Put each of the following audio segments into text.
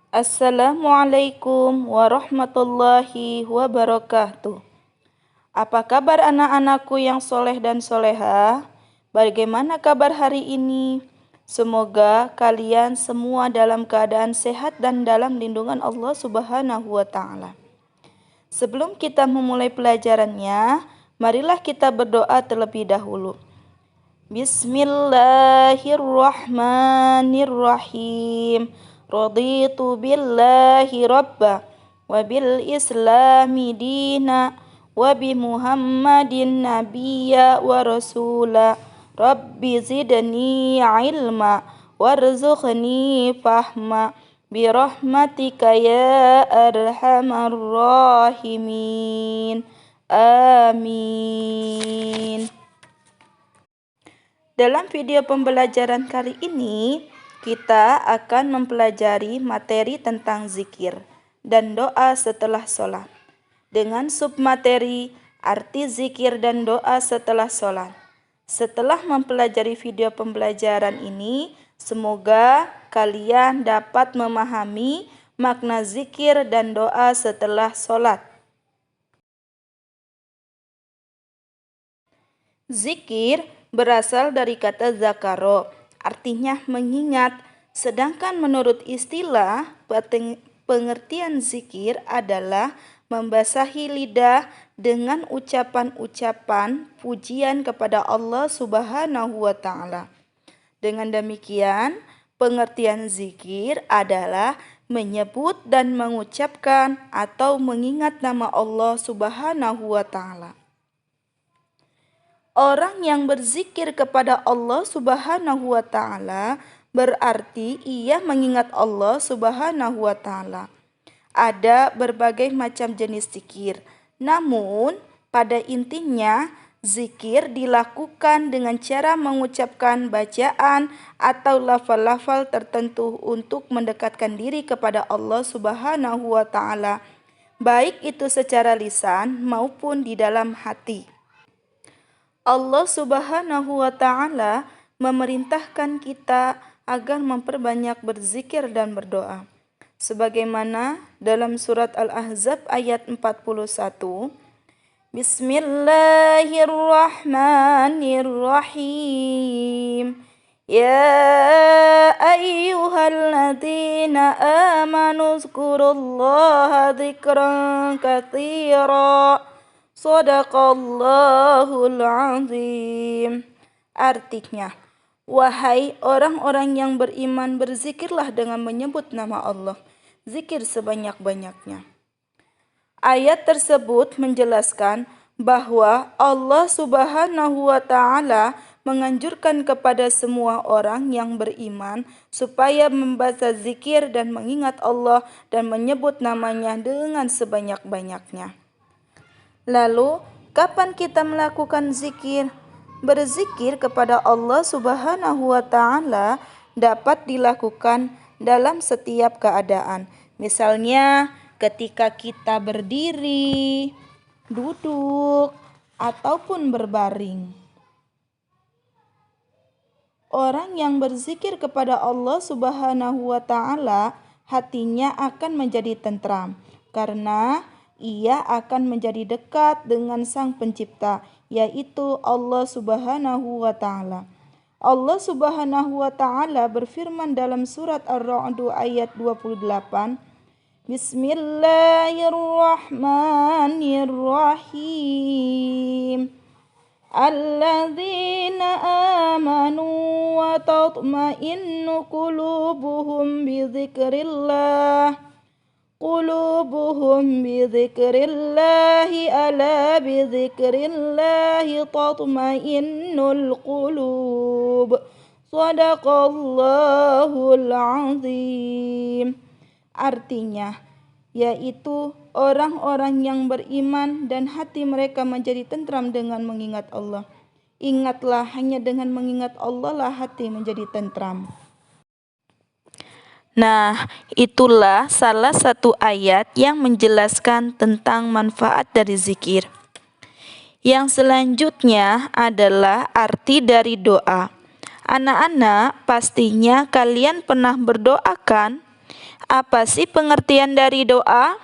Assalamualaikum warahmatullahi wabarakatuh. Apa kabar anak-anakku yang soleh dan soleha? Bagaimana kabar hari ini? Semoga kalian semua dalam keadaan sehat dan dalam lindungan Allah Subhanahu wa Ta'ala. Sebelum kita memulai pelajarannya, marilah kita berdoa terlebih dahulu. Bismillahirrahmanirrahim. Raditu billahi rabba wa bil islami dina wa bi muhammadin nabiyya wa rasula. Rabbi zidni ilma warzuqni fahma birahmatika ya arhamar rahimin. Amin. Dalam video pembelajaran kali ini, kita akan mempelajari materi tentang zikir dan doa setelah sholat. Dengan submateri, arti zikir dan doa setelah sholat. Setelah mempelajari video pembelajaran ini, semoga kalian dapat memahami makna zikir dan doa setelah sholat. Zikir berasal dari kata zakaro, artinya mengingat, sedangkan menurut istilah pengertian zikir adalah membasahi lidah dengan ucapan-ucapan pujian kepada Allah Subhanahu wa Ta'ala. Dengan demikian, pengertian zikir adalah menyebut dan mengucapkan atau mengingat nama Allah Subhanahu wa Ta'ala. Orang yang berzikir kepada Allah Subhanahu wa Ta'ala berarti ia mengingat Allah Subhanahu wa Ta'ala. Ada berbagai macam jenis zikir, namun pada intinya zikir dilakukan dengan cara mengucapkan bacaan atau lafal-lafal tertentu untuk mendekatkan diri kepada Allah Subhanahu wa Ta'ala, baik itu secara lisan maupun di dalam hati. Allah Subhanahu wa Ta'ala memerintahkan kita agar memperbanyak berzikir dan berdoa. Sebagaimana dalam surat Al-Ahzab ayat 41, Bismillahirrahmanirrahim. Ya ayyuhalladzina amanu zkurullaha dzikran katsira. Shadaqallahul azim. Artinya, wahai orang-orang yang beriman, berzikirlah dengan menyebut nama Allah. Zikir sebanyak-banyaknya. Ayat tersebut menjelaskan bahwa Allah Subhanahu wa Ta'ala menganjurkan kepada semua orang yang beriman supaya membaca zikir dan mengingat Allah dan menyebut namanya dengan sebanyak-banyaknya. Lalu, kapan kita melakukan zikir? Berzikir kepada Allah Subhanahu wa Ta'ala dapat dilakukan dalam setiap keadaan. Misalnya, ketika kita berdiri, duduk, ataupun berbaring. Orang yang berzikir kepada Allah Subhanahu wa Ta'ala, hatinya akan menjadi tentram karena ia akan menjadi dekat dengan Sang Pencipta, yaitu Allah Subhanahu wa Ta'ala. Allah Subhanahu wa Ta'ala berfirman dalam surat Ar-Ra'd ayat 28, Bismillahirrahmanirrahim. Alladzina amanu wa tatma'innu qulubuhum bidzikrillah. Qulubuhum bidzikrillahi ala bidzikrillahi tatma'innul qulub. Shadaqallahul azim. Artinya, yaitu orang-orang yang beriman dan hati mereka menjadi tentram dengan mengingat Allah. Ingatlah, hanya dengan mengingat Allah lah hati menjadi tentram. Nah, itulah salah satu ayat yang menjelaskan tentang manfaat dari zikir. Yang selanjutnya adalah arti dari doa. Anak-anak, pastinya kalian pernah berdoa kan? Apa sih pengertian dari doa?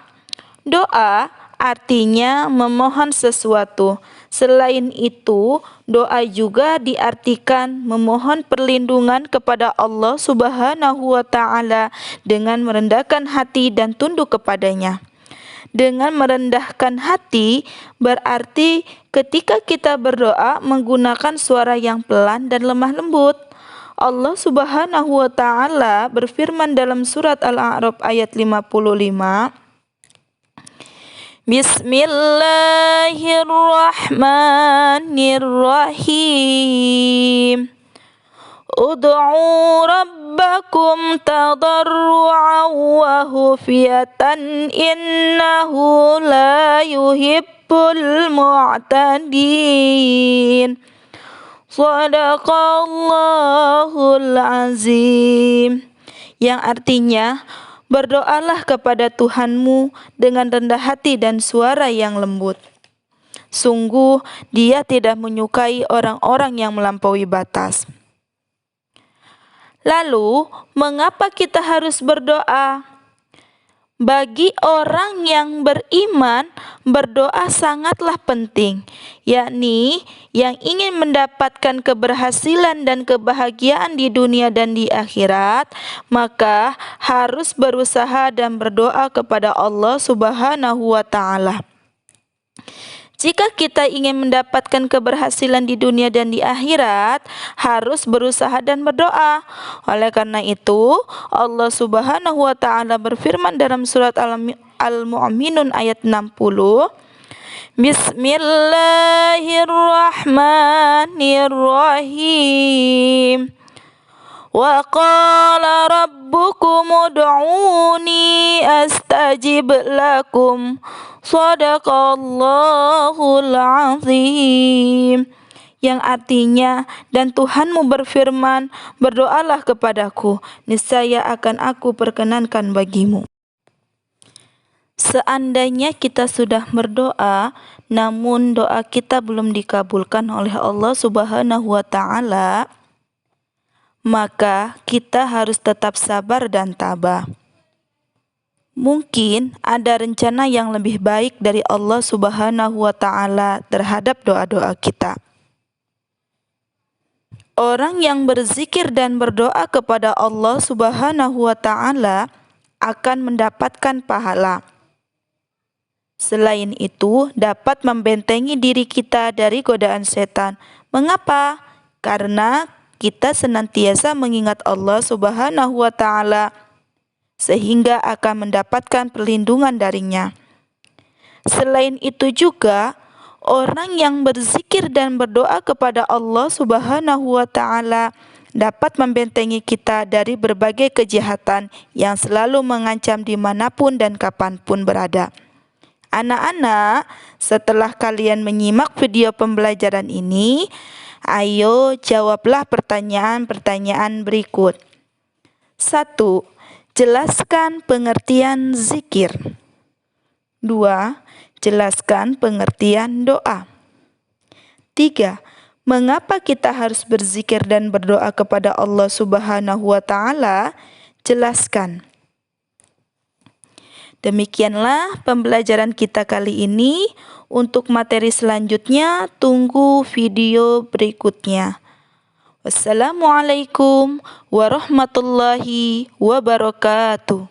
Doa artinya memohon sesuatu. Selain itu, doa juga diartikan memohon perlindungan kepada Allah Subhanahu wa taala dengan merendahkan hati dan tunduk kepadanya. Dengan merendahkan hati berarti ketika kita berdoa menggunakan suara yang pelan dan lemah lembut. Allah Subhanahu wa taala berfirman dalam surat Al-A'raf ayat 55, Bismillahirrahmanirrahim. Ud'u rabbakum tadarru'an wa khufyatan innahu la yuhibbul mu'tadin. Shadaqallahul azim. Yang artinya, berdoalah kepada Tuhanmu dengan rendah hati dan suara yang lembut. Sungguh, Dia tidak menyukai orang-orang yang melampaui batas. Lalu, mengapa kita harus berdoa? Bagi orang yang beriman, berdoa sangatlah penting, yakni yang ingin mendapatkan keberhasilan dan kebahagiaan di dunia dan di akhirat, maka harus berusaha dan berdoa kepada Allah Subhanahu wa taala. Jika kita ingin mendapatkan keberhasilan di dunia dan di akhirat, harus berusaha dan berdoa. Oleh karena itu, Allah Subhanahu wa taala berfirman dalam surat Al-Mu'minun ayat 60, Bismillahirrahmanirrahim. Wa qala rabbukum ud'uni astajib lakum. Shadaqallahul azim. Yang artinya, dan Tuhanmu berfirman, berdoalah kepadaku, niscaya akan aku perkenankan bagimu. Seandainya kita sudah berdoa, namun doa kita belum dikabulkan oleh Allah Subhanahu wa taala, maka kita harus tetap sabar dan tabah. Mungkin ada rencana yang lebih baik dari Allah Subhanahu wa taala terhadap doa-doa kita. Orang yang berzikir dan berdoa kepada Allah Subhanahu wa taala akan mendapatkan pahala. Selain itu, dapat membentengi diri kita dari godaan setan. Mengapa? Karena kita senantiasa mengingat Allah Subhanahu wa taala sehingga akan mendapatkan perlindungan darinya. Selain itu juga, orang yang berzikir dan berdoa kepada Allah Subhanahu wa taala dapat membentengi kita dari berbagai kejahatan yang selalu mengancam dimanapun dan kapanpun berada. Anak-anak, setelah kalian menyimak video pembelajaran ini, ayo jawablah pertanyaan-pertanyaan berikut. 1. Jelaskan pengertian zikir. 2. Jelaskan pengertian doa. 3. Mengapa kita harus berzikir dan berdoa kepada Allah Subhanahu wa taala? Jelaskan. Demikianlah pembelajaran kita kali ini. Untuk materi selanjutnya, tunggu video berikutnya. Wassalamualaikum warahmatullahi wabarakatuh.